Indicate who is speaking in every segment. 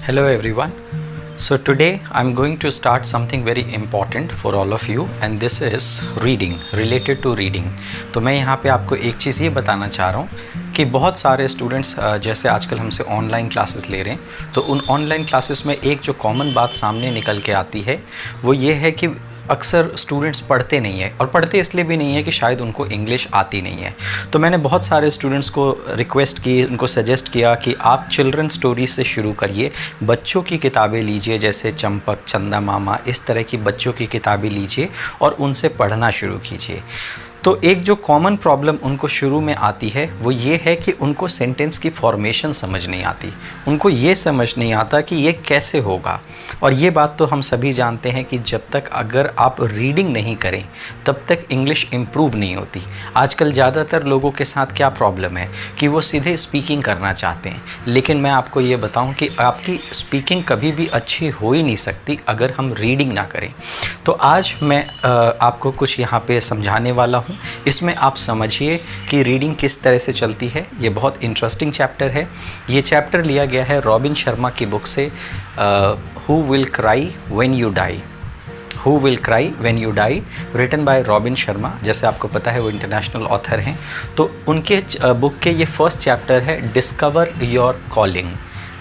Speaker 1: Hello everyone. So today I'm going to start something very important for all of you and this is reading, related to reading. तो मैं यहाँ पे आपको एक चीज़ ये बताना चाह रहा हूँ कि बहुत सारे स्टूडेंट्स जैसे आजकल हमसे ऑनलाइन क्लासेस ले रहे हैं, तो उन ऑनलाइन क्लासेस में एक जो कॉमन बात सामने निकल के आती है वो ये है कि अक्सर स्टूडेंट्स पढ़ते नहीं है, और पढ़ते इसलिए भी नहीं है कि शायद उनको इंग्लिश आती नहीं है। तो मैंने बहुत सारे स्टूडेंट्स को रिक्वेस्ट की, उनको सजेस्ट किया कि आप चिल्ड्रन स्टोरी से शुरू करिए, बच्चों की किताबें लीजिए, जैसे चंपक, चंदा मामा, इस तरह की बच्चों की किताबें लीजिए और उनसे पढ़ना शुरू कीजिए। तो एक जो कॉमन प्रॉब्लम उनको शुरू में आती है वो ये है कि उनको सेंटेंस की फॉर्मेशन समझ नहीं आती, उनको ये समझ नहीं आता कि ये कैसे होगा। और ये बात तो हम सभी जानते हैं कि जब तक अगर आप रीडिंग नहीं करें तब तक इंग्लिश इम्प्रूव नहीं होती। आजकल ज़्यादातर लोगों के साथ क्या प्रॉब्लम है कि वो सीधे स्पीकिंग करना चाहते हैं, लेकिन मैं आपको ये बताऊं कि आपकी स्पीकिंग कभी भी अच्छी हो ही नहीं सकती अगर हम रीडिंग ना करें। तो आज मैं आपको कुछ यहाँ पे समझाने वाला हूँ, इसमें आप समझिए कि रीडिंग किस तरह से चलती है। ये बहुत इंटरेस्टिंग चैप्टर है। ये चैप्टर लिया गया है रॉबिन शर्मा की बुक से, who will cry when you die. Who will cry when you die, written by Robin Sharma. जैसे आपको पता है वो इंटरनेशनल ऑथर हैं। तो उनके बुक के ये फर्स्ट चैप्टर है discover your calling.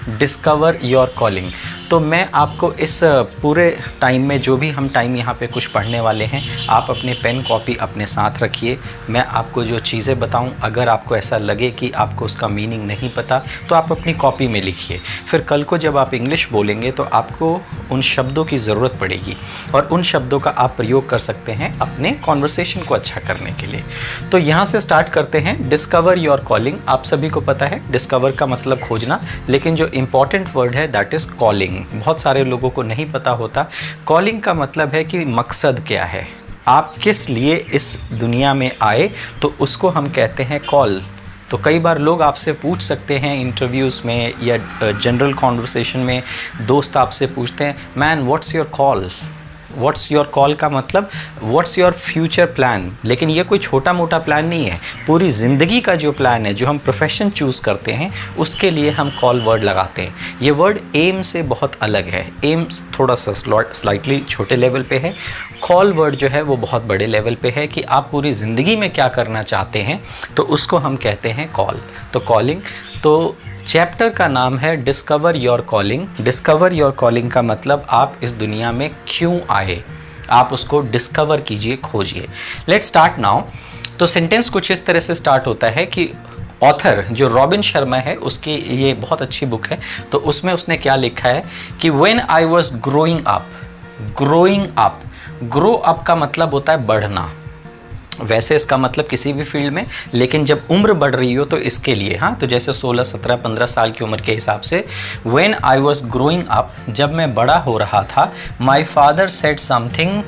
Speaker 1: Discover your calling. तो मैं आपको इस पूरे टाइम में, जो भी हम टाइम यहाँ पे कुछ पढ़ने वाले हैं, आप अपने पेन कॉपी अपने साथ रखिए। मैं आपको जो चीज़ें बताऊँ, अगर आपको ऐसा लगे कि आपको उसका मीनिंग नहीं पता तो आप अपनी कॉपी में लिखिए। फिर कल को जब आप इंग्लिश बोलेंगे तो आपको उन शब्दों की ज़रूरत पड़ेगी और उन शब्दों का आप प्रयोग कर सकते हैं अपने कॉन्वर्सेशन को अच्छा करने के लिए। तो यहाँ से स्टार्ट करते हैं। Discover your calling. आप सभी को पता है डिस्कवर का मतलब खोजना, लेकिन जो इम्पॉर्टेंट वर्ड है दैट इज़ कॉलिंग। बहुत सारे लोगों को नहीं पता होता। कॉलिंग का मतलब है कि मकसद क्या है, आप किस लिए इस दुनिया में आए, तो उसको हम कहते हैं कॉल। तो कई बार लोग आपसे पूछ सकते हैं इंटरव्यूज़ में या जनरल कॉन्वर्सेशन में, दोस्त आपसे पूछते हैं, man what's your call. What's your call का मतलब व्हाट्स योर फ्यूचर प्लान। लेकिन ये कोई छोटा मोटा प्लान नहीं है, पूरी ज़िंदगी का जो प्लान है, जो हम प्रोफेशन चूज़ करते हैं, उसके लिए हम कॉल वर्ड लगाते हैं। ये वर्ड एम से बहुत अलग है। एम थोड़ा सा स्लाइटली छोटे लेवल पे है, कॉल वर्ड जो है वो बहुत बड़े लेवल पे है कि आप पूरी ज़िंदगी में क्या करना चाहते हैं, तो उसको हम कहते हैं कॉल। तो कॉलिंग। तो चैप्टर का नाम है discover your calling. Discover your calling का मतलब आप इस दुनिया में क्यों आए, आप उसको डिस्कवर कीजिए, खोजिए। Let's start now. तो सेंटेंस कुछ इस तरह से स्टार्ट होता है कि ऑथर जो रॉबिन शर्मा है, उसकी ये बहुत अच्छी बुक है, तो उसमें उसने क्या लिखा है कि when I was growing up. Growing up, grow up का मतलब होता है बढ़ना। वैसे इसका मतलब किसी भी फील्ड में, लेकिन जब उम्र बढ़ रही हो तो इसके लिए, हाँ, तो जैसे 16, 17, 15 साल की उम्र के हिसाब से, when I was growing up, जब मैं बड़ा हो रहा था, my father said something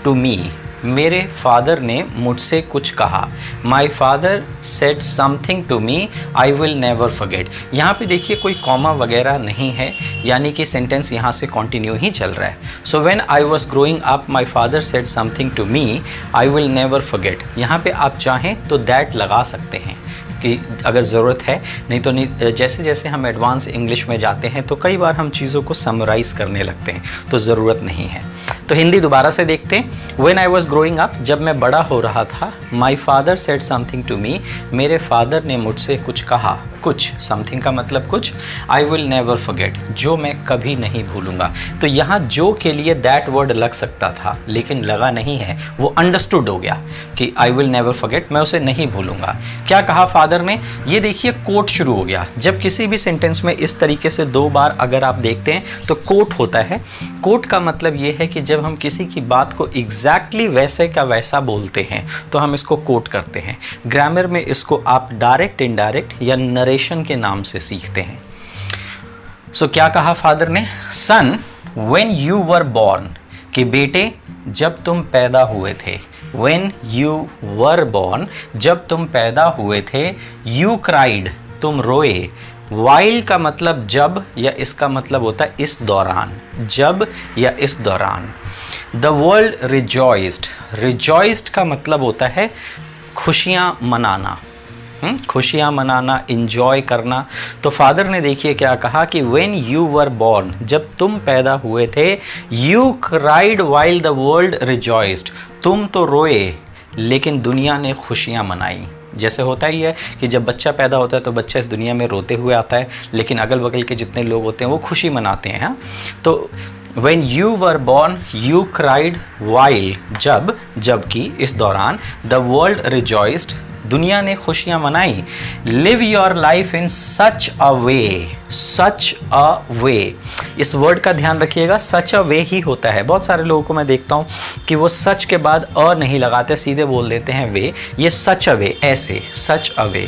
Speaker 1: to me. मेरे फादर ने मुझसे कुछ कहा। My father said something to me, I will never forget. यहाँ पे देखिए कोई कॉमा वगैरह नहीं है, यानी कि सेंटेंस यहाँ से कंटिन्यू ही चल रहा है। So when I was growing up my father said something to me, I will never forget. यहाँ पे आप चाहें तो दैट लगा सकते हैं कि अगर ज़रूरत है, नहीं तो नहीं। जैसे जैसे हम एडवांस इंग्लिश में जाते हैं तो कई बार हम चीज़ों को समराइज़ करने लगते हैं, तो ज़रूरत नहीं है। तो हिंदी दोबारा से देखते हैं। When I was growing up, जब मैं बड़ा हो रहा था, my father said something to me, मेरे फादर ने मुझसे कुछ कहा। कुछ, समथिंग का मतलब कुछ। आई विल नेवर फॉरगेट, जो मैं कभी नहीं भूलूंगा। तो यहाँ जो के लिए दैट वर्ड लग सकता था, लेकिन लगा नहीं है, वो अंडरस्टूड हो गया कि आई विल नेवर फॉरगेट, मैं उसे नहीं भूलूंगा। क्या कहा फादर ने? ये देखिए कोट शुरू हो गया। जब किसी भी सेंटेंस में इस तरीके से 2 बार अगर आप देखते हैं तो कोट होता है। कोट का मतलब ये है कि जब हम किसी की बात को एग्जैक्टली वैसे का वैसा बोलते हैं तो हम इसको कोट करते हैं। ग्रामर में इसको आप डायरेक्ट, इनडायरेक्ट या नरेशन के नाम से सीखते हैं। सो क्या कहा फादर ने? सन व्हेन यू वर बॉर्न, कि बेटे जब तुम पैदा हुए थे। व्हेन यू वर बॉर्न, जब तुम पैदा हुए थे। यू क्राइड, तुम रोए। वाइल का मतलब जब, या इसका मतलब होता है इस दौरान, जब या इस दौरान। द वर्ल्ड रिजॉइस्ड, रिजॉइस्ड का मतलब होता है खुशियाँ मनाना। खुशियाँ मनाना, इंजॉय करना। तो फादर ने देखिए क्या कहा कि व्हेन यू वर बॉर्न, जब तुम पैदा हुए थे, you cried while the world rejoiced, तुम तो रोए लेकिन दुनिया ने खुशियाँ मनाई। जैसे होता ही है कि जब बच्चा पैदा होता है तो बच्चा इस दुनिया में रोते हुए आता है, लेकिन अगल बगल के जितने लोग होते हैं वो खुशी मनाते हैं। हाँ, तो When you were born, you cried while, जबकि इस दौरान the world rejoiced, दुनिया ने खुशियाँ मनाई। Live your life in such a way, इस वर्ड का ध्यान रखिएगा, such a way ही होता है। बहुत सारे लोगों को मैं देखता हूँ कि वो सच के बाद अ नहीं लगाते, सीधे बोल देते हैं वे। ये such a way, ऐसे such a way।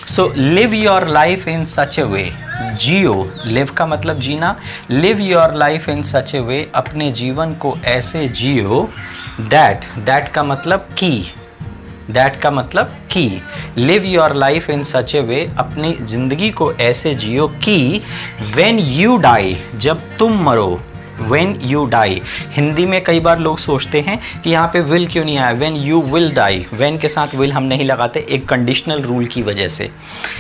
Speaker 1: So live your life in such a way, Jio, live का मतलब जीना, लिव योर लाइफ इन सच ए वे, अपने जीवन को ऐसे जियो, दैट का मतलब की, लिव योर लाइफ इन सच ए वे, अपनी ज़िंदगी को ऐसे जियो कि व्हेन यू डाई, जब तुम मरो, व्हेन यू डाई। हिंदी में कई बार लोग सोचते हैं कि यहाँ पे विल क्यों नहीं आया, when you will die, when के साथ विल हम नहीं लगाते, एक कंडीशनल रूल की वजह से।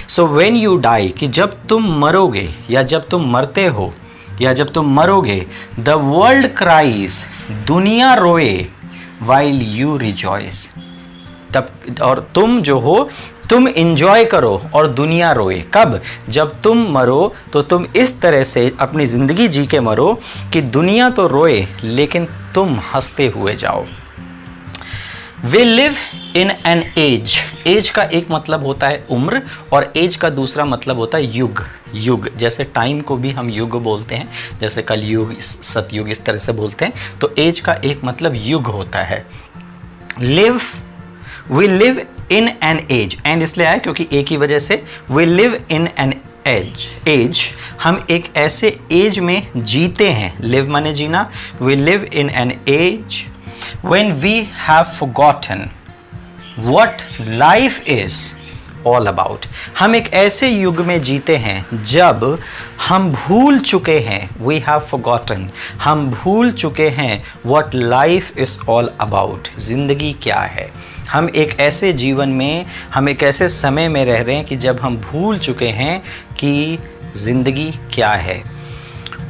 Speaker 1: सो व्हेन यू डाई, कि जब तुम मरोगे या जब तुम मरते हो या जब तुम मरोगे, द वर्ल्ड क्राइज, दुनिया रोए, वाइल यू रिजॉइस, तब, और तुम जो हो तुम इंजॉय करो और दुनिया रोए। कब? जब तुम मरो तो तुम इस तरह से अपनी ज़िंदगी जी के मरो कि दुनिया तो रोए लेकिन तुम हंसते हुए जाओ। We live in an age का एक मतलब होता है उम्र और एज का दूसरा मतलब होता है युग। जैसे टाइम को भी हम युग बोलते हैं, जैसे कलयुग, सतयुग, इस तरह से बोलते हैं। तो एज का एक मतलब युग होता है। We live in an age, and इसलिए आया क्योंकि एक ही वजह से, we live in an age, हम एक ऐसे एज में जीते हैं। लिव माने जीना, we live in an age when we have forgotten what life is all about, हम एक ऐसे युग में जीते हैं जब हम भूल चुके हैं, वी हैव फॉरगॉटन, हम भूल चुके हैं what life is all about, जिंदगी क्या है। हम एक ऐसे जीवन में, हम एक ऐसे समय में रह रहे हैं कि जब हम भूल चुके हैं कि ज़िंदगी क्या है।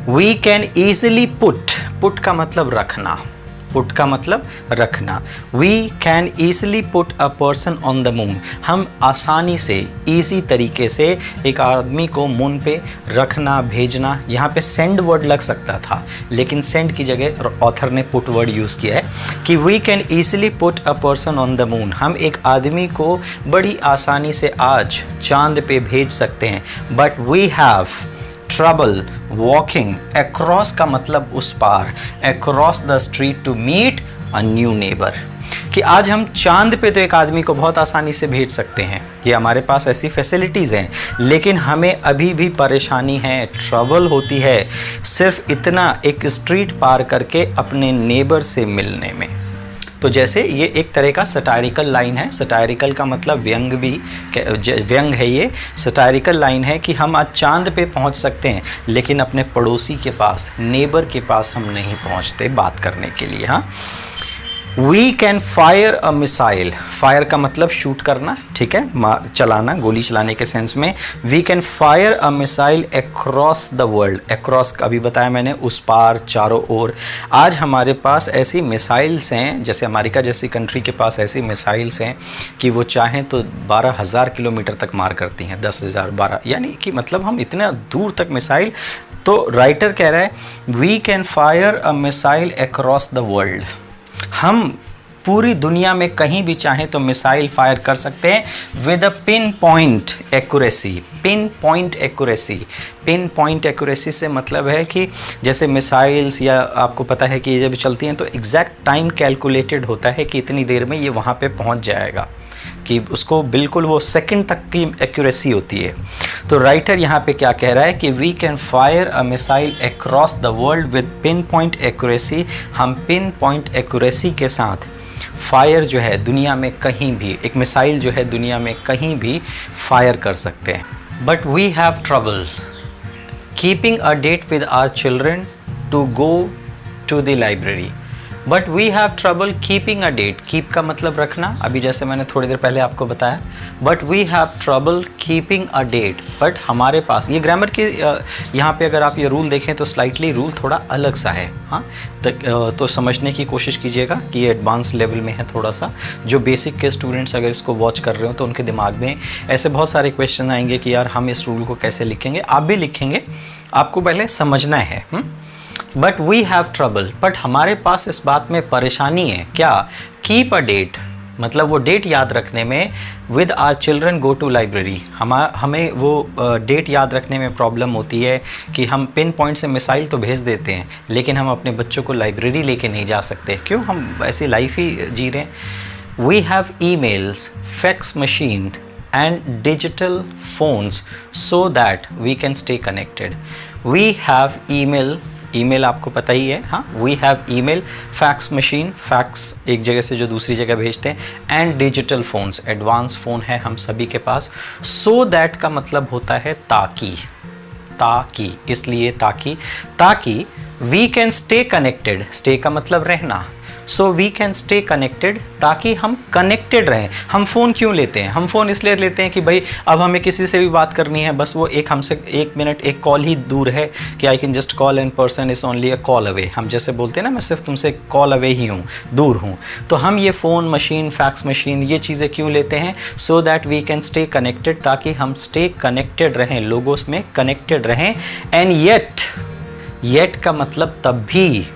Speaker 1: वी कैन ईजिली पुट का मतलब रखना, पुट का मतलब रखना। We can easily put a person on the moon, हम आसानी से, ईजी तरीके से एक आदमी को मून पे रखना, भेजना। यहाँ पे सेंड वर्ड लग सकता था, लेकिन सेंड की जगह ऑथर ने पुट वर्ड यूज़ किया है कि we can easily put a person on the moon, हम एक आदमी को बड़ी आसानी से आज चांद पे भेज सकते हैं। But we have trouble walking across का मतलब उस पार, across the street to meet a new neighbour, कि आज हम चांद पे तो एक आदमी को बहुत आसानी से भेज सकते हैं, ये हमारे पास ऐसी फैसिलिटीज़ हैं, लेकिन हमें अभी भी परेशानी है, ट्रबल होती है सिर्फ इतना, एक स्ट्रीट पार करके अपने नेबर से मिलने में। तो जैसे ये एक तरह का सटायरिकल लाइन है, सटायरिकल का मतलब व्यंग भी, व्यंग है ये, सटायरिकल लाइन है कि हम आज चांद पे पहुंच सकते हैं लेकिन अपने पड़ोसी के पास, नेबर के पास हम नहीं पहुंचते बात करने के लिए। हाँ, we can fire a missile, fire का मतलब शूट करना, ठीक है, चलाना, गोली चलाने के सेंस में। We can fire a missile across the world, across अभी बताया मैंने, उस पार, चारों ओर। आज हमारे पास ऐसी मिसाइल्स हैं, जैसे अमेरिका जैसी कंट्री के पास ऐसी मिसाइल्स हैं कि वो चाहें तो 12,000 किलोमीटर तक मार करती हैं, 10,000, 12, यानी कि मतलब हम इतना दूर तक मिसाइल। तो राइटर कह रहा है we can fire a missile across the world, हम पूरी दुनिया में कहीं भी चाहें तो मिसाइल फायर कर सकते हैं with a pin point accuracy. Pin point accuracy, pin point accuracy से मतलब है कि जैसे मिसाइल्स, या आपको पता है कि ये जब चलती हैं तो एग्जैक्ट टाइम कैलकुलेटेड होता है कि इतनी देर में ये वहाँ पे पहुँच जाएगा, कि उसको बिल्कुल वो सेकंड तक की एक्यूरेसी होती है। तो राइटर यहाँ पे क्या कह रहा है कि we can fire a missile across the world with pinpoint accuracy, हम पिन पॉइंट एक्यूरेसी के साथ फायर जो है दुनिया में कहीं भी, एक मिसाइल जो है दुनिया में कहीं भी फायर कर सकते हैं। But we have trouble keeping a date with our children to go to the library, but we have trouble keeping a date. Keep का मतलब रखना, अभी जैसे मैंने थोड़ी देर पहले आपको बताया। But we have trouble keeping a date, but हमारे पास, ये ग्रामर के यहाँ पे अगर आप ये रूल देखें तो स्लाइटली रूल थोड़ा अलग सा है। हाँ, तो समझने की कोशिश कीजिएगा कि ये एडवांस लेवल में है थोड़ा सा। जो बेसिक के स्टूडेंट्स अगर इसको वॉच कर रहे हो तो उनके दिमाग में ऐसे बहुत सारे क्वेश्चन आएंगे कि यार हम इस रूल को कैसे लिखेंगे। आप भी लिखेंगे, आपको पहले समझना है। But we have trouble, but हमारे पास इस बात में परेशानी है क्या? कीप अ डेट, मतलब वो डेट याद रखने में। With our children go to library, हमें वो डेट याद रखने में प्रॉब्लम होती है कि हम पिन पॉइंट से मिसाइल तो भेज देते हैं, लेकिन हम अपने बच्चों को लाइब्रेरी लेके नहीं जा सकते। क्यों? हम ऐसी लाइफ ही जी रहे हैं। We have emails, fax machine and digital phones so that we can stay connected. We have email आपको पता ही है। हाँ, we have email, fax machine, fax एक जगह से जो दूसरी जगह भेजते हैं, and digital phones, advance phone है हम सभी के पास। so that का मतलब होता है ताकि, इसलिए ताकि we can stay connected, stay का मतलब रहना। So we can stay connected, ताकि हम कनेक्टेड रहें। हम फ़ोन क्यों लेते हैं? हम फ़ोन इसलिए लेते हैं कि भाई अब हमें किसी से भी बात करनी है, बस वो हमसे 1 मिनट, 1 कॉल ही दूर है कि I can just call and person is only a call away. हम जैसे बोलते हैं ना, मैं सिर्फ तुमसे कॉल अवे ही हूँ, दूर हूँ। तो हम ये फ़ोन, मशीन, फैक्स मशीन, ये चीज़ें क्यों लेते हैं? So that we can stay connected, ताकि हम स्टे कनेक्टेड रहें, लोगों में कनेक्टेड रहें। एंड येट का मतलब तब भी,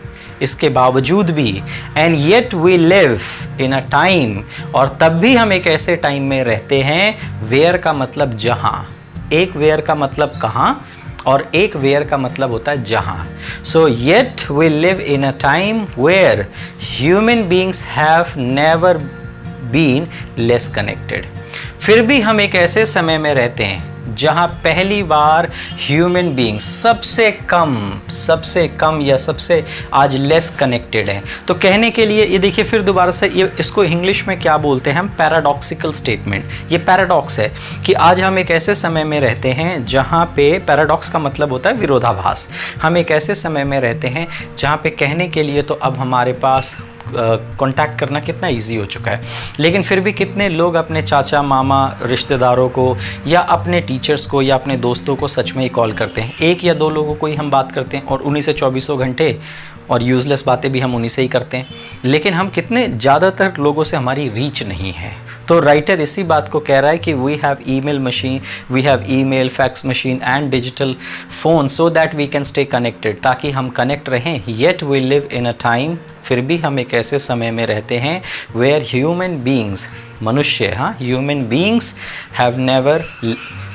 Speaker 1: इसके बावजूद भी। And yet we live in a time, और तब भी हम एक ऐसे टाइम में रहते हैं। वेयर का मतलब जहाँ, एक वेयर का मतलब कहाँ, और एक वेयर का मतलब होता है जहाँ। So yet we live in a time where human beings have never been less connected. फिर भी हम एक ऐसे समय में रहते हैं जहाँ पहली बार ह्यूमन बींग्स सबसे कम या सबसे आज लेस कनेक्टेड है। तो कहने के लिए ये देखिए, फिर दोबारा से ये, इसको इंग्लिश में क्या बोलते हैं हम? Paradoxical statement. ये पैराडॉक्स है कि आज हम एक ऐसे समय में रहते हैं जहाँ पे, पैराडॉक्स का मतलब होता है विरोधाभास। हम एक ऐसे समय में रहते हैं जहाँ पे कहने के लिए तो अब हमारे पास कांटेक्ट करना कितना इजी हो चुका है, लेकिन फिर भी कितने लोग अपने चाचा, मामा, रिश्तेदारों को या अपने टीचर्स को या अपने दोस्तों को सच में ही कॉल करते हैं। 1 या 2 लोगों को ही हम बात करते हैं और उन्हीं से 24 घंटे, और यूज़लेस बातें भी हम उन्हीं से ही करते हैं। लेकिन हम कितने ज़्यादातर लोगों से हमारी रीच नहीं है। तो राइटर इसी बात को कह रहा है कि we have email machine, we have email, fax machine and digital phone so that we can stay connected, ताकि हम कनेक्ट रहें। Yet we live in a time, फिर भी हम एक ऐसे समय में रहते हैं वेयर ह्यूमन बींग्स, मनुष्य, हाँ, human beings have never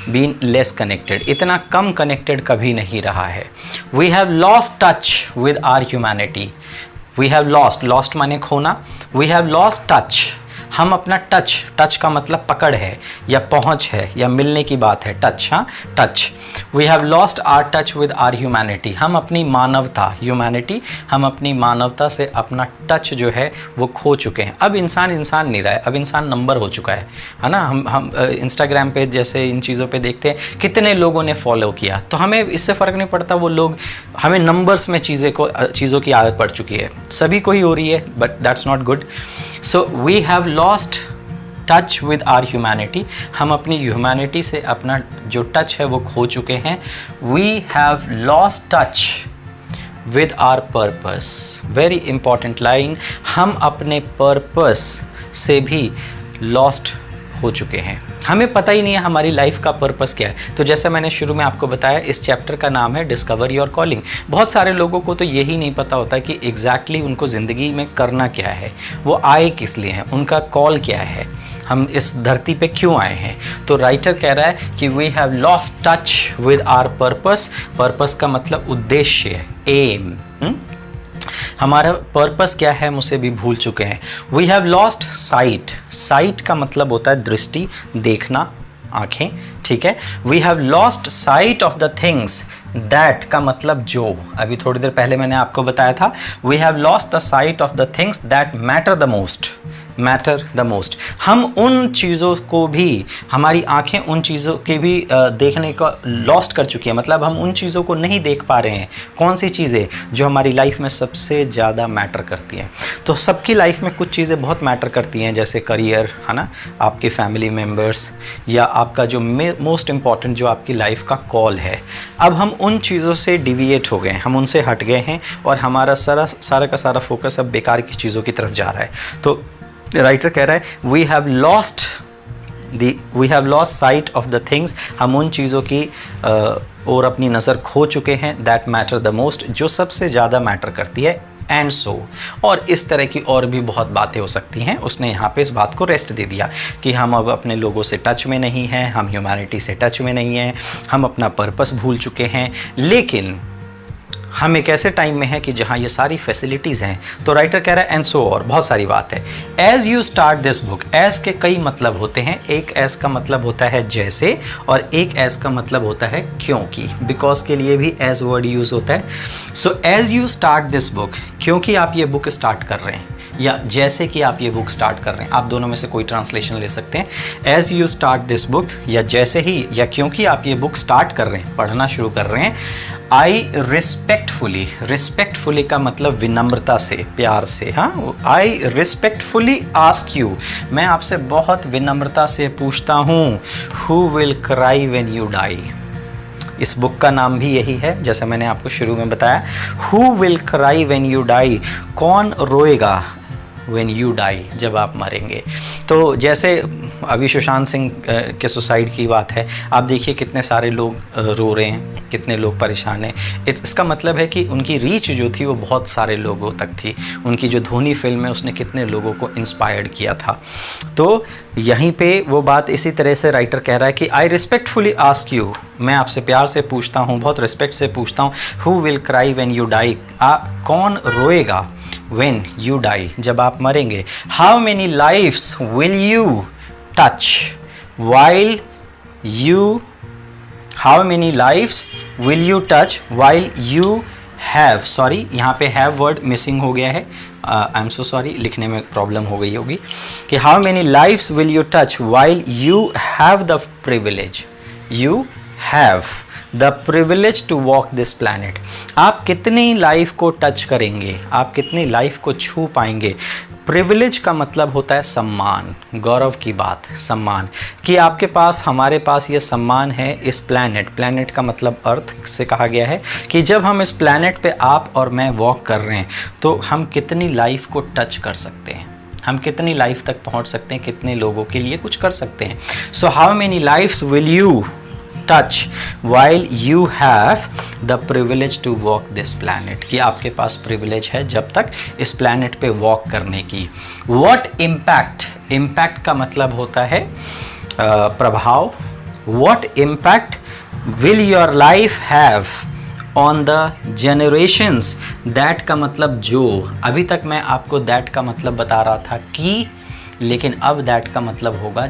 Speaker 1: been less connected, इतना कम कनेक्टेड कभी नहीं रहा है। We have lost touch with our humanity. We have lost माने खोना। वी हैव लॉस्ट टच, हम अपना टच का मतलब पकड़ है या पहुंच है या मिलने की बात है, टच। हाँ, touch. We have lost our touch with our humanity, हम अपनी मानवता, ह्यूमैनिटी, हम अपनी मानवता से अपना टच जो है वो खो चुके हैं। अब इंसान नहीं रहा है, अब इंसान नंबर हो चुका है ना। हम इंस्टाग्राम पे जैसे इन चीज़ों पे देखते हैं कितने लोगों ने फॉलो किया, तो हमें इससे फ़र्क नहीं पड़ता। वो लोग, हमें नंबर्स में चीज़ों की आदत पड़ चुकी है, सभी को ही हो रही है, but that's not good. So we have lost touch with our humanity, हम अपनी ह्यूमैनिटी से अपना जो टच है वो खो चुके हैं। We have lost touch with our purpose, very important line, हम अपने पर्पस से भी लॉस्ट हो चुके हैं। हमें पता ही नहीं है हमारी लाइफ का पर्पस क्या है। तो जैसे मैंने शुरू में आपको बताया, इस चैप्टर का नाम है डिस्कवर योर कॉलिंग। बहुत सारे लोगों को तो यही नहीं पता होता कि एग्जैक्टली उनको ज़िंदगी में करना क्या है, वो आए किस लिए हैं, उनका कॉल क्या है, हम इस धरती पे क्यों आए हैं। तो राइटर कह रहा है कि we have lost touch with our purpose. Purpose का मतलब उद्देश्य, एम। हमारा पर्पस क्या है हम उसे भी भूल चुके हैं। We have lost sight, sight का मतलब होता है दृष्टि, देखना, आँखें, ठीक है। We have lost sight of the things, that का मतलब जो, अभी थोड़ी देर पहले मैंने आपको बताया था, we have lost the sight of the things that matter the most, matter the most. हम उन चीज़ों को भी, हमारी आंखें उन चीज़ों के भी देखने का लॉस्ट कर चुकी हैं, मतलब हम उन चीज़ों को नहीं देख पा रहे हैं। कौन सी चीज़ें जो हमारी लाइफ में सबसे ज़्यादा मैटर करती हैं। तो सबकी लाइफ में कुछ चीज़ें बहुत मैटर करती हैं, जैसे करियर, है ना, आपके फैमिली मेम्बर्स, या आपका जो मोस्ट इम्पॉर्टेंट जो आपकी लाइफ का कॉल है। अब हम उन चीज़ों से डिविएट हो गए, हम उनसे हट गए हैं और हमारा सारा का सारा फोकस अब बेकार की चीज़ों की तरफ जा रहा है। तो राइटर कह रहा है we have lost sight of the things, हम उन चीज़ों की और अपनी नज़र खो चुके हैं, दैट मैटर द मोस्ट, जो सबसे ज़्यादा मैटर करती है। एंड सो, और इस तरह की और भी बहुत बातें हो सकती हैं। उसने यहाँ पे इस बात को रेस्ट दे दिया कि हम अब अपने लोगों से टच में नहीं हैं, हम ह्यूमैनिटी से टच में नहीं हैं, हम अपना पर्पस भूल चुके हैं। लेकिन हम एक ऐसे टाइम में हैं कि जहाँ ये सारी फैसिलिटीज़ हैं। तो राइटर कह रहा है एंड सो, और बहुत सारी बात है। As you start this book, as के कई मतलब होते हैं। एक एज़ का मतलब होता है जैसे, और एक एज़ का मतलब होता है क्योंकि। बिकॉज के लिए भी एज़ वर्ड यूज़ होता है। So as you start this book, क्योंकि आप ये बुक स्टार्ट कर रहे हैं, या जैसे कि आप ये बुक स्टार्ट कर रहे हैं, आप दोनों में से कोई ट्रांसलेशन ले सकते हैं। As you start this book, या जैसे ही, या क्योंकि आप ये बुक स्टार्ट कर रहे हैं, पढ़ना शुरू कर रहे हैं। आई रिस्पेक्टफुली, रिस्पेक्टफुली का मतलब विनम्रता से, प्यार से। हाँ, आई रिस्पेक्टफुली आस्क यू, मैं आपसे बहुत विनम्रता से पूछता हूँ, who will cry when you die. इस बुक का नाम भी यही है, जैसे मैंने आपको शुरू में बताया, who will cry when you die, कौन रोएगा व्हेन यू डाई, जब आप मरेंगे। तो जैसे अभी सुशांत सिंह के सुसाइड की बात है, आप देखिए कितने सारे लोग रो रहे हैं, कितने लोग परेशान हैं। इसका मतलब है कि उनकी रीच जो थी वो बहुत सारे लोगों तक थी। उनकी जो धोनी फिल्म है उसने कितने लोगों को इंस्पायर्ड किया था। तो यहीं पे वो बात इसी तरह से राइटर कह रहा है कि आई रिस्पेक्टफुली आस्क यू, मैं आपसे प्यार से पूछता हूँ, बहुत रिस्पेक्ट से पूछता हूँ, who will cry when you die, कौन रोएगा when you die, जब आप मरेंगे। how many lives will you touch while you, how many lives will you touch while you have, sorry यहाँ पे have word missing हो गया है, आई एम सो सॉरी, लिखने में प्रॉब्लम हो गई होगी, कि how many lives will you touch while you have the privilege, you have the privilege to walk this planet. आप कितनी लाइफ को टच करेंगे, आप कितनी लाइफ को छू पाएंगे। प्रिविलेज का मतलब होता है सम्मान, गौरव की बात, सम्मान, कि आपके पास, हमारे पास ये सम्मान है इस प्लैनेट, प्लैनेट का मतलब अर्थ से कहा गया है, कि जब हम इस प्लैनेट पे आप और मैं वॉक कर रहे हैं तो हम कितनी लाइफ को टच कर सकते हैं, हम कितनी लाइफ तक पहुंच सकते हैं, कितने लोगों के लिए कुछ कर सकते हैं। So how many lifes will you touch while you have the privilege to walk this planet, कि आपके पास प्रिविलेज है जब तक इस प्लैनेट पे वॉक करने की। what impact, impact का मतलब होता है प्रभाव। what impact will your life have on the generations, that का मतलब जो, अभी तक मैं आपको that का मतलब बता रहा था कि, लेकिन अब that का मतलब होगा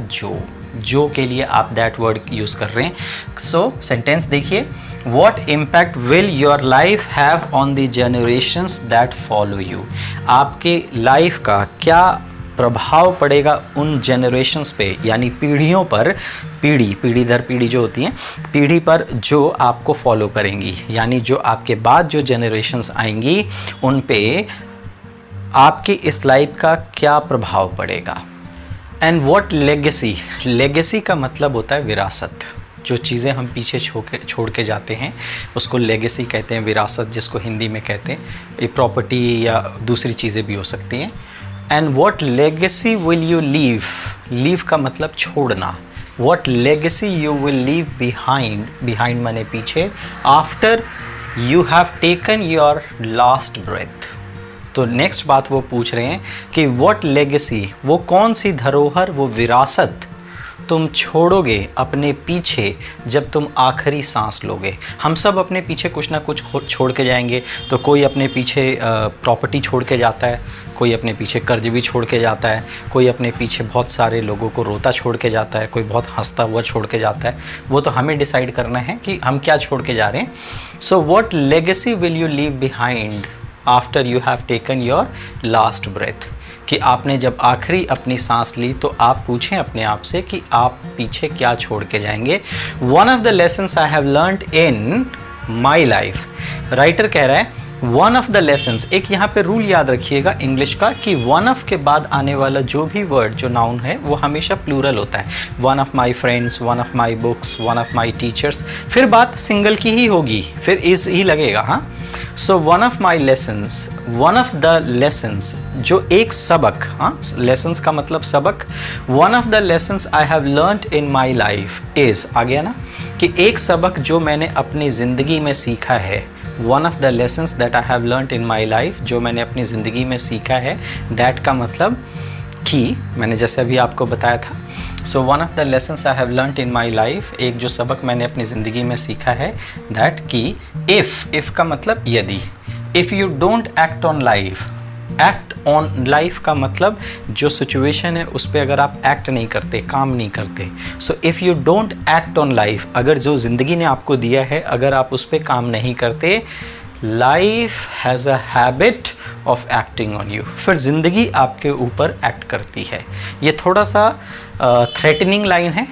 Speaker 1: जो के लिए आप दैट वर्ड यूज़ कर रहे हैं। सो सेंटेंस देखिए, what impact will your life have on the generations that follow you, आपके लाइफ का क्या प्रभाव पड़ेगा उन जनरेशंस पे, यानी पीढ़ियों पर, पीढ़ी दर पीढ़ी जो होती हैं, पीढ़ी पर जो आपको फॉलो करेंगी, यानी जो आपके बाद जो जनरेशंस आएंगी उन पे आपकी इस लाइफ का क्या प्रभाव पड़ेगा। एंड वॉट लेगेसी, लेगेसी का मतलब होता है विरासत, जो चीज़ें हम पीछे छोड़ के जाते हैं उसको लेगेसी कहते हैं, विरासत जिसको हिंदी में कहते हैं, ये प्रॉपर्टी या दूसरी चीज़ें भी हो सकती हैं। And what legacy will you leave, leave का मतलब छोड़ना, what legacy you will leave behind, behind माने पीछे, after you have taken your last breath. तो नेक्स्ट बात वो पूछ रहे हैं कि व्हाट लेगेसी, वो कौन सी धरोहर, वो विरासत तुम छोड़ोगे अपने पीछे जब तुम आखिरी सांस लोगे। हम सब अपने पीछे कुछ ना कुछ छोड़ के जाएंगे। तो कोई अपने पीछे प्रॉपर्टी छोड़ के जाता है, कोई अपने पीछे कर्ज भी छोड़ के जाता है, कोई अपने पीछे बहुत सारे लोगों को रोता छोड़ के जाता है, कोई बहुत हंसता हुआ छोड़ के जाता है। वो तो हमें डिसाइड करना है कि हम क्या छोड़ के जा रहे हैं। So what legacy will you leave behind after you have taken your last breath. कि आपने जब आखिरी अपनी सांस ली तो आप पूछें अपने आप से कि आप पीछे क्या छोड़ के जाएंगे। One of the lessons I have learned in my life. Writer कह रहा है वन ऑफ द लेसन्स, एक यहाँ पे रूल याद रखिएगा इंग्लिश का कि वन ऑफ के बाद आने वाला जो भी वर्ड जो नाउन है वो हमेशा प्लूरल होता है। One of my friends, one of my books, one of my teachers, फिर बात सिंगल की ही होगी, फिर इज ही लगेगा। हाँ, so one of my lessons, one of the lessons, जो एक सबक, हाँ लेसन्स का मतलब सबक, one of the lessons I have learned in my life is, आ गया ना, कि एक सबक जो मैंने अपनी ज़िंदगी में सीखा है। One of the lessons that I have learned in my life, जो मैंने अपनी ज़िंदगी में सीखा है। दैट का मतलब कि, मैंने जैसे अभी आपको बताया था, सो one of the lessons I have learned in my life, एक जो सबक मैंने अपनी ज़िंदगी में सीखा है, दैट कि इफ़ का मतलब यदि, if you don't act on life, act on life का मतलब जो सिचुएशन है उस पर अगर आप एक्ट नहीं करते, काम नहीं करते, so if you don't act on life, अगर जो ज़िंदगी ने आपको दिया है अगर आप उस पर काम नहीं करते, life has a habit of acting on you, फिर ज़िंदगी आपके ऊपर एक्ट करती है। ये थोड़ा सा थ्रेटनिंग लाइन है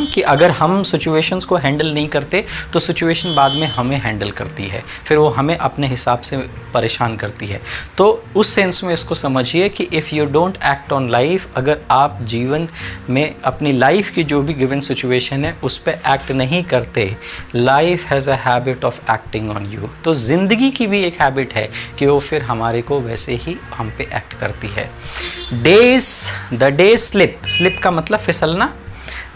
Speaker 1: कि अगर हम सिचुएशंस को हैंडल नहीं करते तो सिचुएशन बाद में हमें हैंडल करती है, फिर वो हमें अपने हिसाब से परेशान करती है। तो उस सेंस में इसको समझिए कि if you don't act on life, अगर आप जीवन में अपनी लाइफ की जो भी गिवन सिचुएशन है उस पर एक्ट नहीं करते, life has a habit of acting on you, तो ज़िंदगी की भी एक हैबिट है कि वो फिर हमारे को वैसे ही हम पे एक्ट करती है। Days, the day slip, slip का मतलब फिसलना,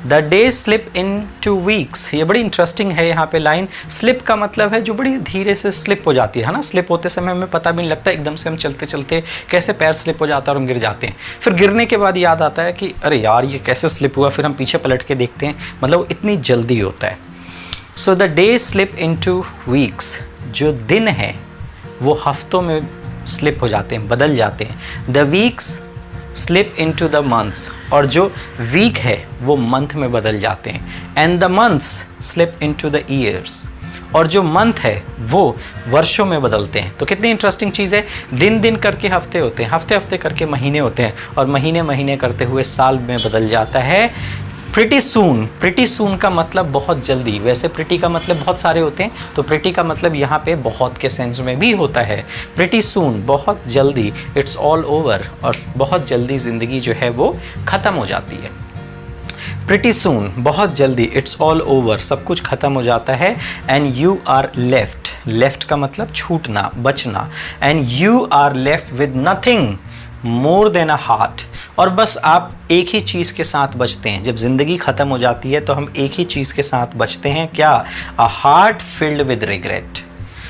Speaker 1: the day slip in 2 weeks, ये बड़ी इंटरेस्टिंग है यहाँ पे लाइन। स्लिप का मतलब है जो बड़ी धीरे से स्लिप हो जाती है ना, स्लिप होते समय हमें पता भी नहीं लगता, एकदम से हम चलते चलते कैसे पैर स्लिप हो जाता है और हम गिर जाते हैं, फिर गिरने के बाद याद आता है कि अरे यार ये कैसे स्लिप हुआ, फिर हम पीछे पलट के देखते हैं, मतलब इतनी जल्दी होता है। So the day slip in 2 weeks, जो दिन है वो हफ्तों में स्लिप हो जाते हैं, बदल जाते हैं। The weeks slip into the months, और जो वीक है वो मंथ में बदल जाते हैं। And the months slip into the years, और जो मंथ है वो वर्षों में बदलते हैं। तो कितनी इंटरेस्टिंग चीज़ है, दिन दिन करके हफ्ते होते हैं, हफ्ते हफ्ते करके महीने होते हैं, और महीने महीने करते हुए साल में बदल जाता है। प्रिटी सून, प्रिटी सून का मतलब बहुत जल्दी, वैसे प्रिटी का मतलब बहुत सारे होते हैं, तो प्रिटी का मतलब यहाँ पे बहुत के सेंस में भी होता है। प्रिटी सून, बहुत जल्दी, इट्स ऑल ओवर, और बहुत जल्दी ज़िंदगी जो है वो ख़त्म हो जाती है। प्रिटी सून, बहुत जल्दी, इट्स ऑल ओवर, सब कुछ ख़त्म हो जाता है। And you are left, left का मतलब छूटना, बचना, and you are left with nothing more than a heart, और बस आप एक ही चीज़ के साथ बचते हैं। जब ज़िंदगी ख़त्म हो जाती है तो हम एक ही चीज़ के साथ बचते हैं, क्या? अ हार्ट फिल्ड विद रिग्रेट।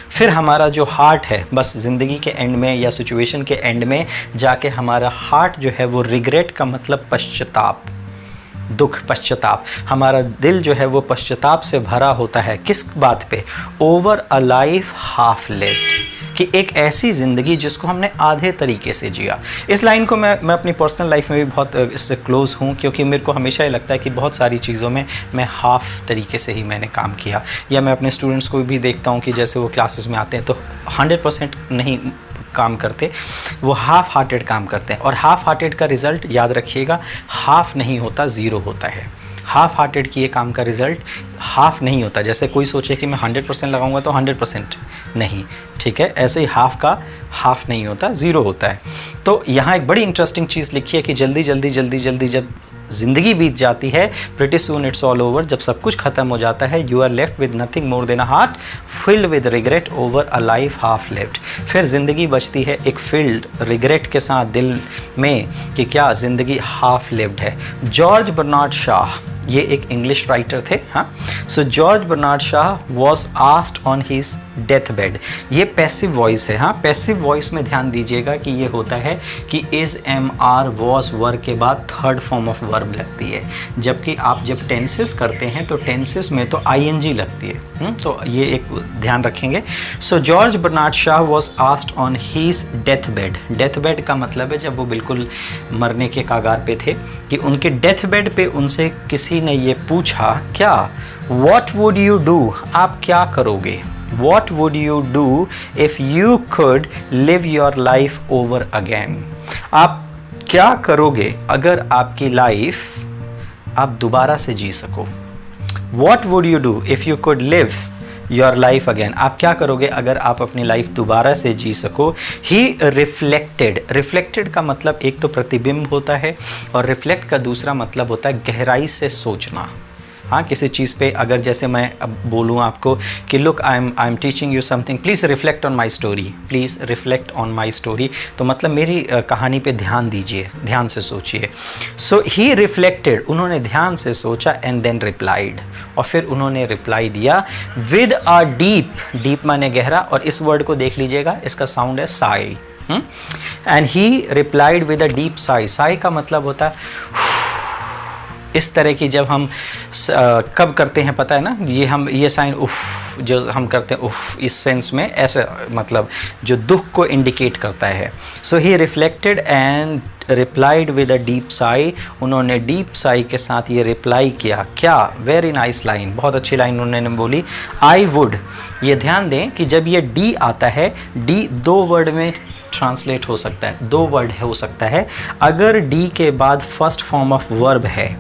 Speaker 1: फिर हमारा जो हार्ट है, बस ज़िंदगी के एंड में या सिचुएशन के एंड में जाके हमारा हार्ट जो है वो रिग्रेट का मतलब पश्चाताप, दुख, पश्चाताप, हमारा दिल जो है वो पश्चाताप से भरा होता है। किस बात पे? Over a life half lived, कि एक ऐसी ज़िंदगी जिसको हमने आधे तरीके से जिया। इस लाइन को मैं अपनी पर्सनल लाइफ में भी बहुत इससे क्लोज़ हूँ, क्योंकि मेरे को हमेशा ये लगता है कि बहुत सारी चीज़ों में मैं हाफ़ तरीके से ही मैंने काम किया। या मैं अपने स्टूडेंट्स को भी देखता हूँ कि जैसे वो क्लासेस में आते हैं तो 100% नहीं काम करते, वो हाफ़ हार्टेड काम करते हैं, और हाफ़ हार्टेड का रिज़ल्ट याद रखिएगा, हाफ़ नहीं होता, ज़ीरो होता है। हाफ़ हार्टेड किए काम का रिज़ल्ट हाफ़ नहीं होता। जैसे कोई सोचे कि मैं 100% लगाऊंगा तो 100% नहीं, ठीक है, ऐसे ही हाफ़ का हाफ़ नहीं होता, ज़ीरो होता है। तो यहाँ एक बड़ी इंटरेस्टिंग चीज़ लिखी है कि जल्दी जल्दी जल्दी जल्दी जब ज़िंदगी बीत जाती है, pretty soon it's all over, जब सब कुछ ख़त्म हो जाता है, you are left with nothing more than a heart filled with regret over a life half lived. फिर ज़िंदगी बचती है एक फील्ड रिग्रेट के साथ दिल में कि क्या ज़िंदगी हाफ लिव्ड है। जॉर्ज बर्नार्ड शाह, ये एक इंग्लिश राइटर थे। हाँ, so George Bernard Shaw was asked on his death bed, ये पैसिव वॉइस है। हाँ, पैसिव वॉइस में ध्यान दीजिएगा कि ये होता है कि इज, एम, आर, वॉज, वर के बाद थर्ड फॉर्म ऑफ वर्ब लगती है, जबकि आप जब टेंसेस करते हैं तो टेंसेस में तो आईएनजी लगती है। तो ये एक ध्यान रखेंगे। So George Bernard Shaw was asked on his death bed, death bed का मतलब है जब वो बिल्कुल मरने के कागार पे थे, कि उनके डेथ बेड पे उनसे किसी ने ये पूछा, क्या? What would you do? आप क्या करोगे? What would you do if you could live your life over again? आप क्या करोगे अगर आपकी लाइफ आप दोबारा से जी सको? What would you do if you could live your life again? आप क्या करोगे अगर आप अपनी लाइफ दोबारा से जी सको? He reflected का मतलब एक तो प्रतिबिंब होता है और रिफ्लेक्ट का दूसरा मतलब होता है गहराई से सोचना। हाँ, किसी चीज़ पे अगर जैसे मैं अब बोलूँ आपको कि look I am teaching you something, please reflect on my story, please reflect on my story, तो मतलब मेरी कहानी पे ध्यान दीजिए, ध्यान से सोचिए। सो ही रिफ्लेक्टेड, उन्होंने ध्यान से सोचा एंड देन रिप्लाइड, और फिर उन्होंने रिप्लाई दिया विद अ डीप माने गहरा, और इस वर्ड को देख लीजिएगा, इसका साउंड है Sai. And he replied with a deep Sai. Sai का मतलब होता है इस तरह की, जब हम कब करते हैं पता है ना, ये साइन उफ जो हम करते हैं उफ, इस सेंस में ऐसे मतलब जो दुख को इंडिकेट करता है। So he reflected and replied with a deep sigh, उन्होंने डीप साई के साथ ये रिप्लाई किया। क्या? वेरी नाइस लाइन, बहुत अच्छी लाइन उन्होंने बोली, आई वुड। ये ध्यान दें कि जब ये डी आता है, डी दो वर्ड में ट्रांसलेट हो सकता है, दो वर्ड हो सकता है। अगर डी के बाद फर्स्ट फॉर्म ऑफ वर्ब है,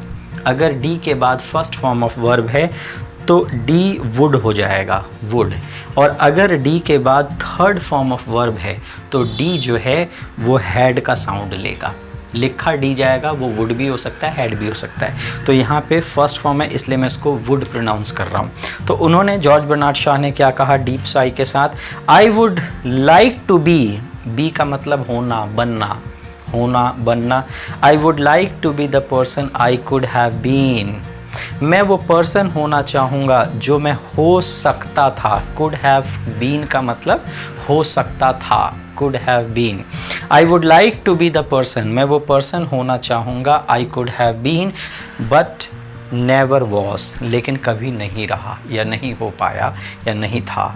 Speaker 1: अगर डी के बाद फर्स्ट फॉर्म ऑफ वर्ब है तो डी वुड हो जाएगा, वुड। और अगर डी के बाद थर्ड फॉर्म ऑफ वर्ब है तो डी जो है वो हैड का साउंड लेगा, लिखा डी जाएगा, वो वुड भी हो सकता है, हैड भी हो सकता है। तो यहाँ पे फर्स्ट फॉर्म है इसलिए मैं इसको वुड प्रोनाउंस कर रहा हूँ। तो उन्होंने, जॉर्ज बर्नार्ड शॉ ने क्या कहा डीप साई के साथ, I would like to be का मतलब होना, बनना, होना, बनना। I would like to be the person I could have been. मैं वो पर्सन होना चाहूँगा जो मैं हो सकता था। कुड हैव बीन का मतलब हो सकता था, could have been. I would like to be the person, मैं वो पर्सन होना चाहूँगा, I could have been but never was, लेकिन कभी नहीं रहा या नहीं हो पाया या नहीं था।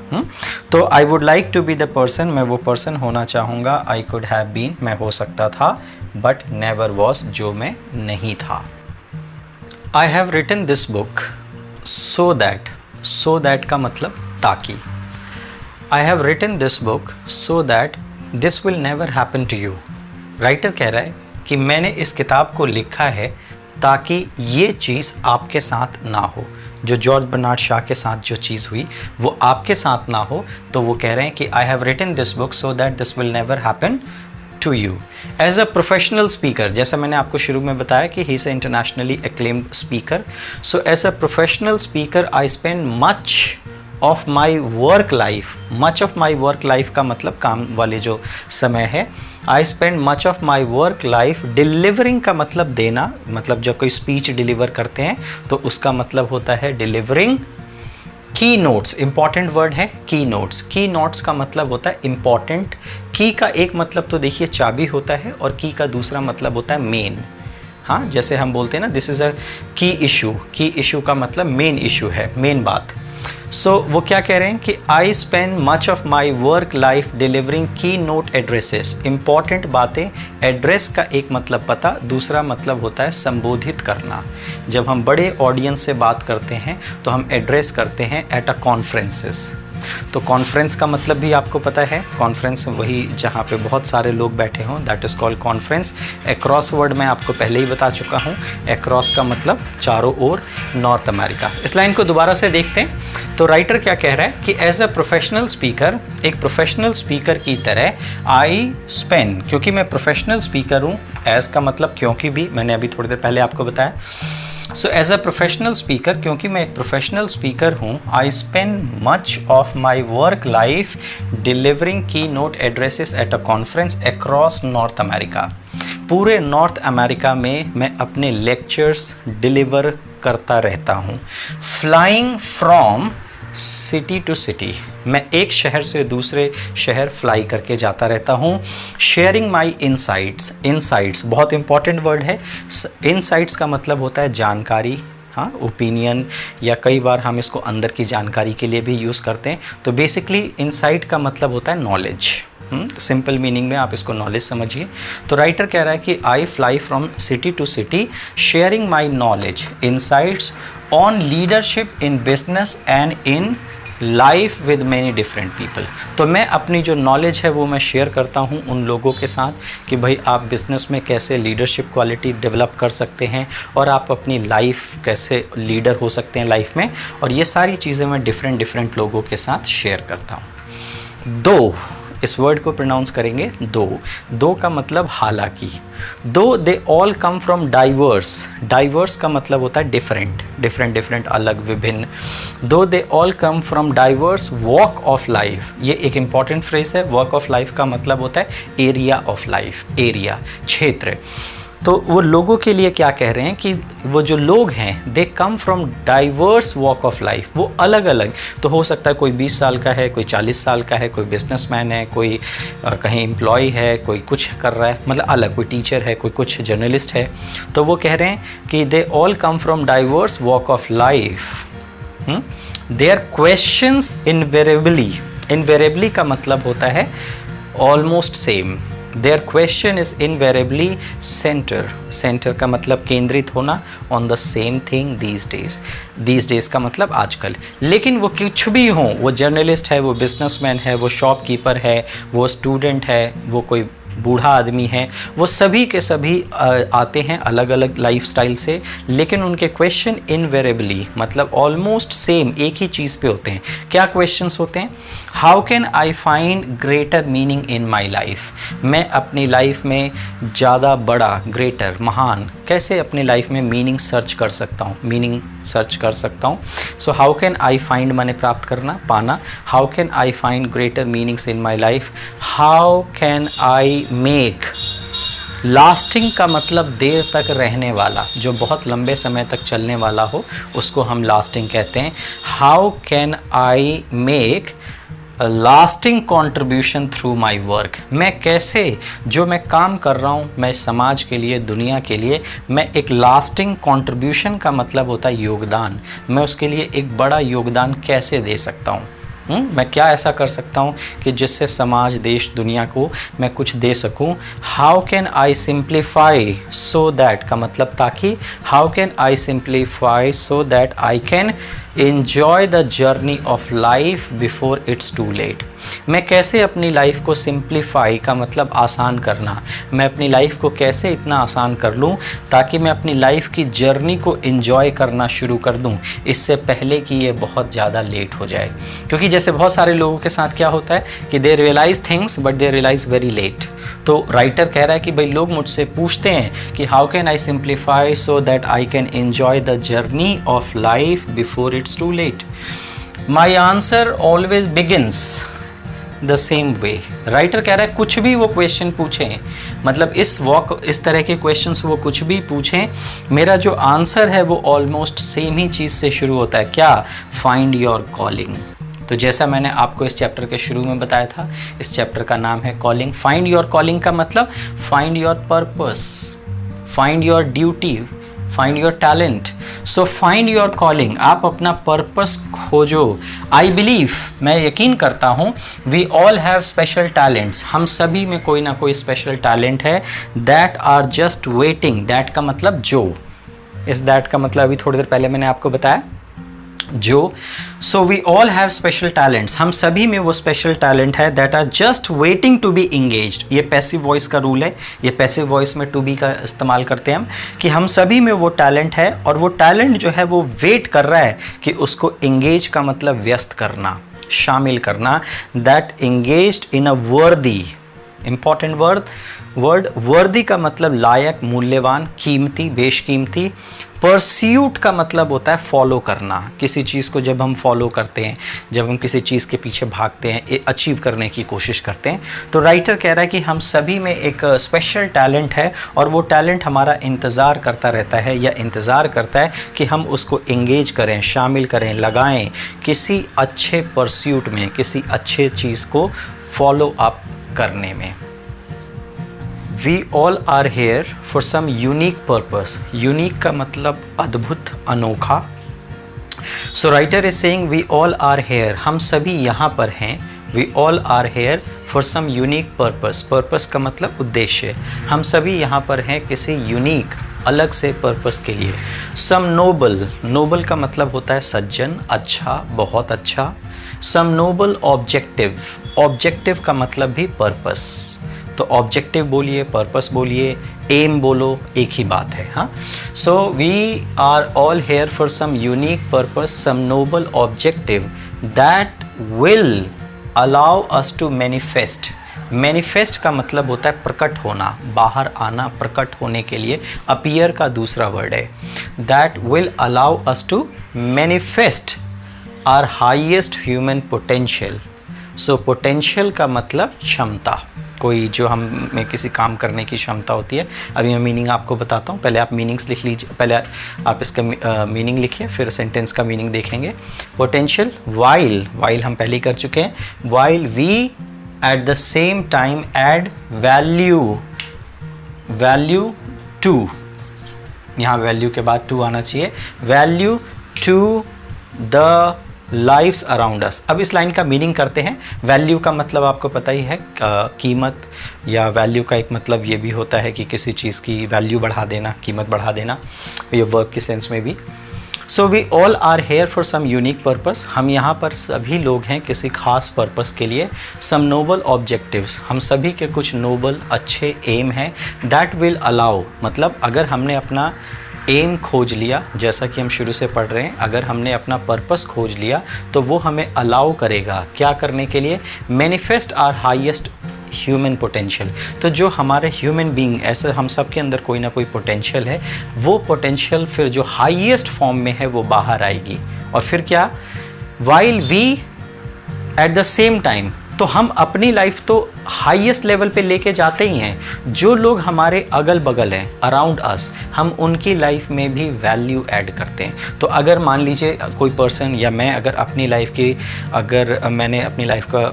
Speaker 1: तो I would like to be the person, मैं वो पर्सन होना चाहूँगा, आई कुड हैव बीन, मैं हो सकता था, बट नेवर वॉज, जो मैं नहीं था। I have written this book so that का मतलब ताकि। I have written this book so that this will never happen to you. Writer कह रहा है कि मैंने इस किताब को लिखा है ताकि ये चीज़ आपके साथ ना हो। जो जॉर्ज बर्नार्ड शॉ के साथ जो चीज़ हुई वो आपके साथ ना हो, तो वो कह रहे हैं कि I have written this book so that this will never happen to you. As a professional speaker, जैसा मैंने आपको शुरू में बताया कि he is a internationally acclaimed speaker, so as a professional speaker I spend much of my work life. Much of my work life का मतलब काम वाले जो समय है। I spend much of my work life delivering का मतलब देना, मतलब जब कोई स्पीच डिलीवर करते हैं तो उसका मतलब होता है डिलीवरिंग की नोट्स। इंपॉर्टेंट वर्ड है की नोट्स। की नोट्स का मतलब होता है इंपॉर्टेंट। की का एक मतलब तो देखिए चाबी होता है और की का दूसरा मतलब होता है मेन। हाँ, जैसे हम बोलते हैं ना दिस इज़ अ की इशू। की इशू का मतलब मेन इशू है, मेन बात। सो वो क्या कह रहे हैं कि आई spend much of my work life delivering keynote addresses. Important बातें, एड्रेस का एक मतलब पता, दूसरा मतलब होता है संबोधित करना। जब हम बड़े ऑडियंस से बात करते हैं तो हम एड्रेस करते हैं एट अ कॉन्फ्रेंसेस। तो कॉन्फ्रेंस का मतलब भी आपको पता है, कॉन्फ्रेंस वही जहाँ पे बहुत सारे लोग बैठे हों, that is called conference. Across word मैं आपको पहले ही बता चुका हूँ, एक्रॉस का मतलब चारों ओर, नॉर्थ अमेरिका। इस लाइन को दोबारा से देखते हैं। तो राइटर क्या कह रहा है कि एज अ प्रोफेशनल स्पीकर, एक प्रोफेशनल स्पीकर की तरह आई स्पेंड, क्योंकि मैं प्रोफेशनल स्पीकर हूँ, एज का मतलब क्योंकि भी, मैंने अभी थोड़ी देर पहले आपको बताया। So as a professional speaker, क्योंकि मैं एक प्रोफेशनल स्पीकर हूँ, I spend much of my work life delivering keynote addresses at a conference across North America. पूरे नॉर्थ अमेरिका में मैं अपने लेक्चर्स डिलीवर करता रहता हूँ। Flying from city to city, मैं एक शहर से दूसरे शहर फ्लाई करके जाता रहता हूँ। शेयरिंग माई इनसाइट्स, इनसाइट्स बहुत इंपॉर्टेंट वर्ड है। इनसाइट्स का मतलब होता है जानकारी, हाँ, ओपिनियन, या कई बार हम इसको अंदर की जानकारी के लिए भी यूज़ करते हैं। तो बेसिकली इनसाइट का मतलब होता है नॉलेज। सिंपल मीनिंग में आप इसको नॉलेज समझिए। तो राइटर कह रहा है कि I fly from city to city sharing my knowledge insights on leadership in business and in life with many different people. तो मैं अपनी जो नॉलेज है वो मैं शेयर करता हूँ उन लोगों के साथ कि भाई आप बिज़नेस में कैसे लीडरशिप क्वालिटी डेवलप कर सकते हैं और आप अपनी लाइफ कैसे लीडर हो सकते हैं लाइफ में, और ये सारी चीज़ें मैं डिफरेंट लोगों के साथ शेयर करता हूँ। दो, इस वर्ड को प्रोनाउंस करेंगे दो का मतलब हालांकि। दो दे ऑल कम फ्रॉम डाइवर्स का मतलब होता है डिफरेंट, अलग, विभिन्न। दो दे all come from diverse walk of life, ये एक इंपॉर्टेंट फ्रेज है। वॉक ऑफ लाइफ का मतलब होता है एरिया ऑफ लाइफ, एरिया, क्षेत्र। तो वो लोगों के लिए क्या कह रहे हैं कि वो जो लोग हैं they come from diverse walk of life, वो अलग अलग। तो हो सकता है कोई 20 साल का है, कोई 40 साल का है, कोई बिजनेसमैन है, कोई कहीं एम्प्लॉय है, कोई कुछ कर रहा है, मतलब अलग, कोई टीचर है, कोई कुछ जर्नलिस्ट है। तो वो कह रहे हैं कि they all come from diverse walk of life. Their questions invariably का मतलब होता है almost same. Their question is invariably center का मतलब केंद्रित होना, on the same thing these days का मतलब आजकल। लेकिन वो कुछ भी हो, वो जर्नलिस्ट है, वो बिजनेसमैन है, वो शॉपकीपर है, वो स्टूडेंट है, वो कोई बूढ़ा आदमी है, वो सभी के सभी आते हैं अलग अलग लाइफस्टाइल से, लेकिन उनके क्वेश्चन इनवेरेबली मतलब ऑलमोस्ट सेम, एक ही चीज़ पे होते हैं। क्या क्वेश्चंस होते हैं? How can I find greater meaning in my life, मैं अपनी लाइफ में ज़्यादा बड़ा, ग्रेटर, महान, कैसे अपनी लाइफ में मीनिंग सर्च कर सकता हूँ। So how can I find माने प्राप्त करना, पाना। How can I find greater meanings in my life, how can I make, lasting का मतलब देर तक रहने वाला, जो बहुत लंबे समय तक चलने वाला हो उसको हम लास्टिंग कहते हैं। How can I make lasting contribution through my work, मैं कैसे जो मैं काम कर रहा हूँ, मैं समाज के लिए, दुनिया के लिए, मैं एक लास्टिंग कॉन्ट्रीब्यूशन का मतलब होता है योगदान, मैं उसके लिए एक बड़ा योगदान कैसे दे सकता हूँ। मैं क्या ऐसा कर सकता हूँ कि जिससे समाज, देश, दुनिया को मैं कुछ दे सकूँ। How can I simplify so that का मतलब ताकि, how can I simplify so that I can enjoy the journey of life before it's too late, मैं कैसे अपनी लाइफ को सिंप्लीफाई का मतलब आसान करना, मैं अपनी लाइफ को कैसे इतना आसान कर लूँ ताकि मैं अपनी लाइफ की जर्नी को एंजॉय करना शुरू कर दूँ इससे पहले कि ये बहुत ज़्यादा लेट हो जाए। क्योंकि जैसे बहुत सारे लोगों के साथ क्या होता है कि they realise things but they realise very late. तो राइटर कह रहा है कि भाई लोग मुझसे पूछते हैं कि how can I simplify so that I can enjoy the journey of life before it's too late. My answer always begins the same way. Writer कह रहा है कुछ भी वो क्वेश्चन पूछें, मतलब इस तरह के क्वेश्चंस वो कुछ भी पूछें, मेरा जो आंसर है वो ऑलमोस्ट सेम ही चीज़ से शुरू होता है। क्या? Find your calling. तो जैसा मैंने आपको इस चैप्टर के शुरू में बताया था, इस चैप्टर का नाम है कॉलिंग। फाइंड योर कॉलिंग का मतलब find your purpose, find your duty, find your talent. So find your calling, आप अपना पर्पस खोजो। आई बिलीव, मैं यकीन करता हूँ, we all have special talents, हम सभी में कोई ना कोई स्पेशल टैलेंट है। That are just waiting, that का मतलब जो, इस दैट का मतलब अभी थोड़ी देर पहले मैंने आपको बताया, जो। So we all have special talents, हम सभी में वो स्पेशल टैलेंट है that are just waiting to be engaged. ये पैसिव वॉइस का रूल है, ये पैसिव वॉइस में टू बी का इस्तेमाल करते हैं हम, कि हम सभी में वो टैलेंट है और वो टैलेंट जो है वो वेट कर रहा है कि उसको इंगेज का मतलब व्यस्त करना, शामिल करना। दैट इंगेज्ड इन अ वर्दी, इंपॉर्टेंट वर्ड वर्दी का मतलब लायक, मूल्यवान, कीमती, बेशकीमती। परस्यूट का मतलब होता है फॉलो करना, किसी चीज़ को जब हम फॉलो करते हैं, जब हम किसी चीज़ के पीछे भागते हैं, अचीव करने की कोशिश करते हैं। तो राइटर कह रहा है कि हम सभी में एक स्पेशल टैलेंट है और वो टैलेंट हमारा इंतज़ार करता रहता है या इंतज़ार करता है कि हम उसको इंगेज करें, शामिल करें, लगाएं किसी अच्छे परस्यूट में, किसी अच्छे चीज़ को फॉलो अप करने में। We all are here for some unique purpose. Unique का मतलब अद्भुत, अनोखा। So writer is saying we all are here. हम सभी यहाँ पर हैं। We all are here for some unique purpose. Purpose का मतलब उद्देश्य। हम सभी यहाँ पर हैं किसी यूनिक, अलग से पर्पस के लिए। Some noble, noble का मतलब होता है सज्जन, अच्छा, बहुत अच्छा। सम नोबल ऑब्जेक्टिव, ऑब्जेक्टिव का मतलब भी पर्पस, तो ऑब्जेक्टिव बोलिए, पर्पस बोलिए, एम बोलो, एक ही बात है। हाँ, so we are all here for some unique purpose, some noble objective that will allow us to manifest. Manifest का मतलब होता है प्रकट होना, बाहर आना, प्रकट होने के लिए अपीयर का दूसरा वर्ड है। That will allow us to manifest our highest human potential. So potential का मतलब क्षमता, कोई जो हम में किसी काम करने की क्षमता होती है। अभी मैं मीनिंग आपको बताता हूँ, पहले आप मीनिंग्स लिख लीजिए, पहले आप इसका मीनिंग लिखिए, फिर सेंटेंस का मीनिंग देखेंगे। पोटेंशियल, वाइल, वाइल हम पहले ही कर चुके हैं, while we at the same time add value to, यहाँ वैल्यू के बाद टू आना चाहिए, value to the lives around us. अब इस लाइन का मीनिंग करते हैं। वैल्यू का मतलब आपको पता ही है, कीमत, या वैल्यू का एक मतलब ये भी होता है कि किसी चीज़ की वैल्यू बढ़ा देना, कीमत बढ़ा देना, ये वर्ब की सेंस में भी। So we all are here for some unique purpose, हम यहाँ पर सभी लोग हैं किसी खास पर्पस के लिए। सम नोबल ऑब्जेक्टिव्स, हम सभी के कुछ नोबल अच्छे एम हैं। दैट विल अलाउ, मतलब अगर हमने अपना एम खोज लिया, जैसा कि हम शुरू से पढ़ रहे हैं, अगर हमने अपना पर्पस खोज लिया तो वो हमें अलाउ करेगा क्या करने के लिए, manifest our highest human potential. तो जो हमारे ह्यूमन बीइंग, ऐसे हम सब के अंदर कोई ना कोई पोटेंशियल है, वो पोटेंशियल फिर जो हाईएस्ट फॉर्म में है वो बाहर आएगी। और फिर क्या, while we at the same time, तो हम अपनी लाइफ तो हाईएस्ट लेवल पे लेके जाते ही हैं। जो लोग हमारे अगल बगल हैं, अराउंड अस, हम उनकी लाइफ में भी वैल्यू ऐड करते हैं। तो अगर मान लीजिए कोई पर्सन या मैं, अगर अपनी लाइफ की, अगर मैंने अपनी लाइफ का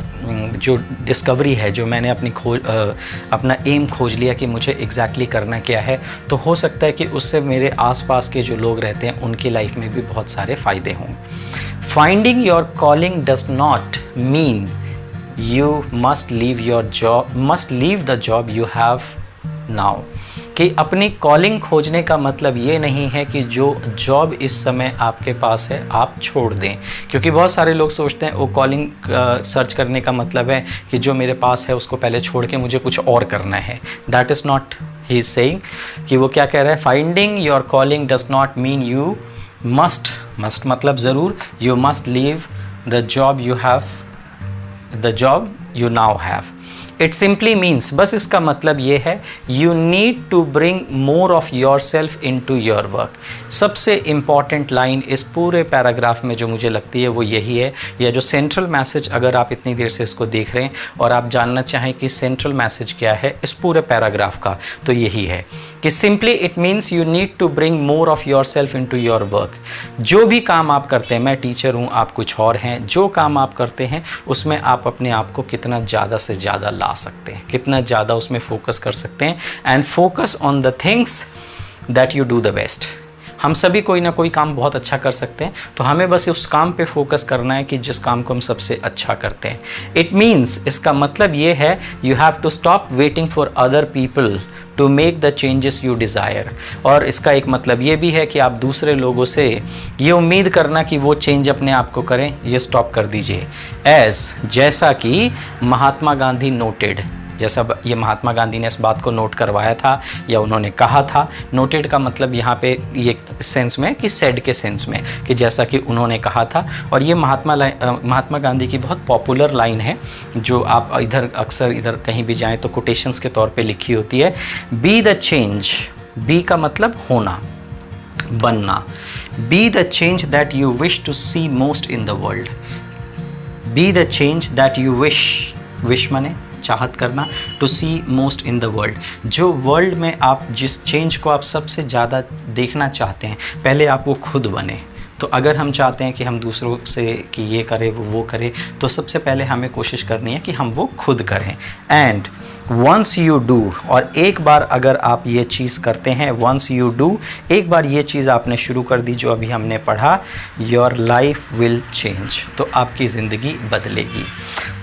Speaker 1: जो डिस्कवरी है, जो मैंने अपना एम खोज लिया कि मुझे एग्जैक्टली करना क्या है, तो हो सकता है कि उससे मेरे आसपास के जो लोग रहते हैं उनकी लाइफ में भी बहुत सारे फ़ायदे हों। Finding your calling does not mean you must leave the job you have now। कि अपनी कॉलिंग खोजने का मतलब ये नहीं है कि जो जॉब इस समय आपके पास है आप छोड़ दें, क्योंकि बहुत सारे लोग सोचते हैं वो कॉलिंग सर्च करने का मतलब है कि जो मेरे पास है उसको पहले छोड़ के मुझे कुछ और करना है। That is not he is saying. कि वो क्या कह रहा है, finding your calling does not mean you must मतलब ज़रूर, you must leave the job you have, the job you now have। It simply means, बस इसका मतलब ये है, you need to bring more of yourself into your work। सबसे important line इस पूरे पैराग्राफ में जो मुझे लगती है वो यही है, या जो सेंट्रल मैसेज, अगर आप इतनी देर से इसको देख रहे हैं और आप जानना चाहें कि सेंट्रल मैसेज क्या है इस पूरे पैराग्राफ का, तो यही है कि simply it means you need to bring more of your self into your work. जो भी काम आप करते हैं, मैं टीचर हूँ, आप कुछ और हैं, जो काम आप करते हैं उसमें आप अपने आप को कितना ज़्यादा से ज़्यादा ला सकते हैं, कितना ज़्यादा उसमें फोकस कर सकते हैं। And focus on the things that you do the best. हम सभी कोई ना कोई काम बहुत अच्छा कर सकते हैं, तो हमें बस उस काम पे फोकस करना है कि जिस काम को हम सबसे अच्छा करते हैं। इट मीन्स, इसका मतलब ये है, you have to stop waiting for other people to make the changes you desire. और इसका एक मतलब ये भी है कि आप दूसरे लोगों से ये उम्मीद करना कि वो चेंज अपने आप को करें, ये स्टॉप कर दीजिए। जैसा कि महात्मा गांधी नोटेड, जैसा ये महात्मा गांधी ने इस बात को नोट करवाया था या उन्होंने कहा था। नोटेड का मतलब यहाँ पे ये सेंस में कि सेड के सेंस में, कि जैसा कि उन्होंने कहा था। और ये महात्मा गांधी की बहुत पॉपुलर लाइन है, जो आप अक्सर इधर कहीं भी जाएं तो कोटेशंस के तौर पे लिखी होती है। बी द चेंज, बी का मतलब होना, बनना। Be the change that you wish to see most in the world. Be the change that you wish माने चाहत करना, to see most in the world. जो वर्ल्ड में आप जिस चेंज को आप सबसे ज़्यादा देखना चाहते हैं, पहले आप वो खुद बने। तो अगर हम चाहते हैं कि हम दूसरों से कि ये करे वो करे, तो सबसे पहले हमें कोशिश करनी है कि हम वो खुद करें। एंड वंस यू डू, और एक बार अगर आप ये चीज़ करते हैं, वंस यू डू, एक बार ये चीज़ आपने शुरू कर दी जो अभी हमने पढ़ा, योर लाइफ विल चेंज, तो आपकी ज़िंदगी बदलेगी।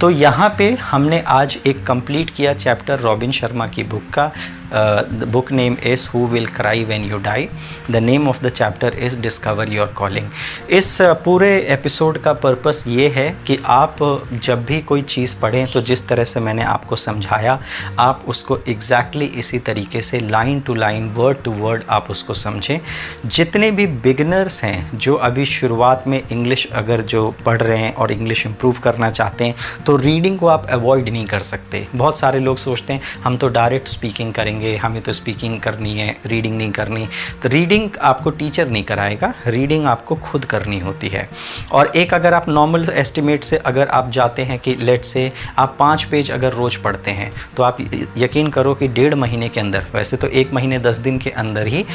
Speaker 1: तो यहाँ पे हमने आज एक कंप्लीट किया चैप्टर रॉबिन शर्मा की बुक का, the book name is who will cry when you die, the name of the chapter is discover your calling. इस पूरे एपिसोड का पर्पस ये है कि आप जब भी कोई चीज़ पढ़ें तो जिस तरह से मैंने आपको समझाया आप उसको एग्जैक्टली इसी तरीके से line to line, word to word आप उसको समझें। जितने भी बिगिनर्स हैं जो अभी शुरुआत में इंग्लिश अगर जो पढ़ रहे हैं और इंग्लिश इम्प्रूव करना चाहते हैं तो रीडिंग को आप अवॉइड नहीं कर सकते। बहुत सारे लोग सोचते हैं हम तो डायरेक्ट स्पीकिंग करेंगे, हमें तो स्पीकिंग करनी है, रीडिंग नहीं करनी। तो रीडिंग आपको टीचर नहीं कराएगा, रीडिंग आपको खुद करनी होती है। और एक अगर आप नॉर्मल एस्टिमेट से अगर आप जाते हैं कि लेट से आप 5 पेज अगर रोज़ पढ़ते हैं तो आप यकीन करो कि 1.5 महीने के अंदर, वैसे तो 1 महीने 10 दिन के अंदर ही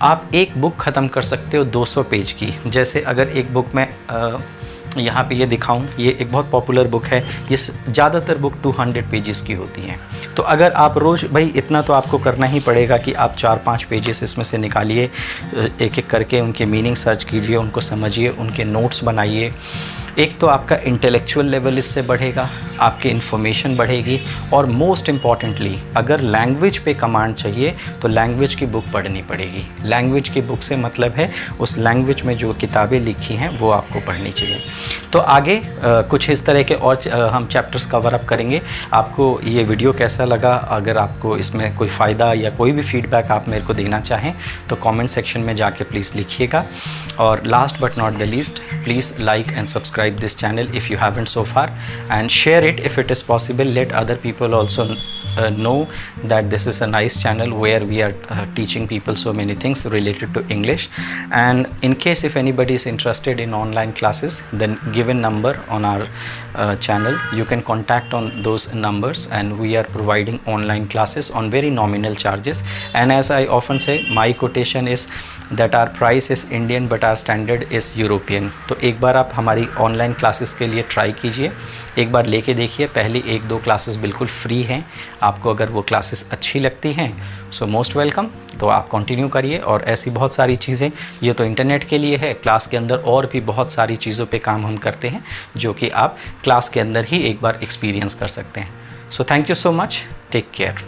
Speaker 1: आप एक बुक ख़त्म कर सकते हो 200 पेज की। जैसे अगर एक बुक में यहाँ पे ये दिखाऊं, ये एक बहुत पॉपुलर बुक है, ये ज़्यादातर बुक 200 पेजेस की होती हैं। तो अगर आप रोज़, भाई इतना तो आपको करना ही पड़ेगा कि आप 4-5 पेजेस इसमें से निकालिए, एक एक करके उनके मीनिंग सर्च कीजिए, उनको समझिए, उनके नोट्स बनाइए। एक तो आपका इंटेलेक्चुअल लेवल इससे बढ़ेगा, आपकी इन्फॉर्मेशन बढ़ेगी, और मोस्ट इम्पॉर्टेंटली अगर लैंग्वेज पे कमांड चाहिए तो लैंग्वेज की बुक पढ़नी पड़ेगी। लैंग्वेज की बुक से मतलब है उस लैंग्वेज में जो किताबें लिखी हैं वो आपको पढ़नी चाहिए। तो आगे कुछ इस तरह के और हम चैप्टर्स कवर अप करेंगे। आपको ये वीडियो कैसा लगा? अगर आपको इसमें कोई फ़ायदा या कोई भी फीडबैक आप मेरे को देना चाहें तो कमेंट सेक्शन में जाके प्लीज़ लिखिएगा। और last but not the least, please like and subscribe this channel if you haven't so far, and share it if it is possible. Let other people also know that this is a nice channel where we are teaching people so many things related to English. And in case if anybody is interested in online classes, then given number on our channel, you can contact on those numbers, and we are providing online classes on very nominal charges. And as I often say, my quotation is that our price is Indian but our standard is European. तो एक बार आप हमारी online classes के लिए try कीजिए, एक बार लेके देखिए। पहली 1-2 क्लासेस बिल्कुल फ्री हैं, आपको अगर वो क्लासेस अच्छी लगती हैं सो मोस्ट वेलकम, तो आप कंटिन्यू करिए। और ऐसी बहुत सारी चीज़ें, ये तो इंटरनेट के लिए है, क्लास के अंदर और भी बहुत सारी चीज़ों पे काम हम करते हैं जो कि आप क्लास के अंदर ही एक बार एक्सपीरियंस कर सकते हैं। So thank you so much, take care.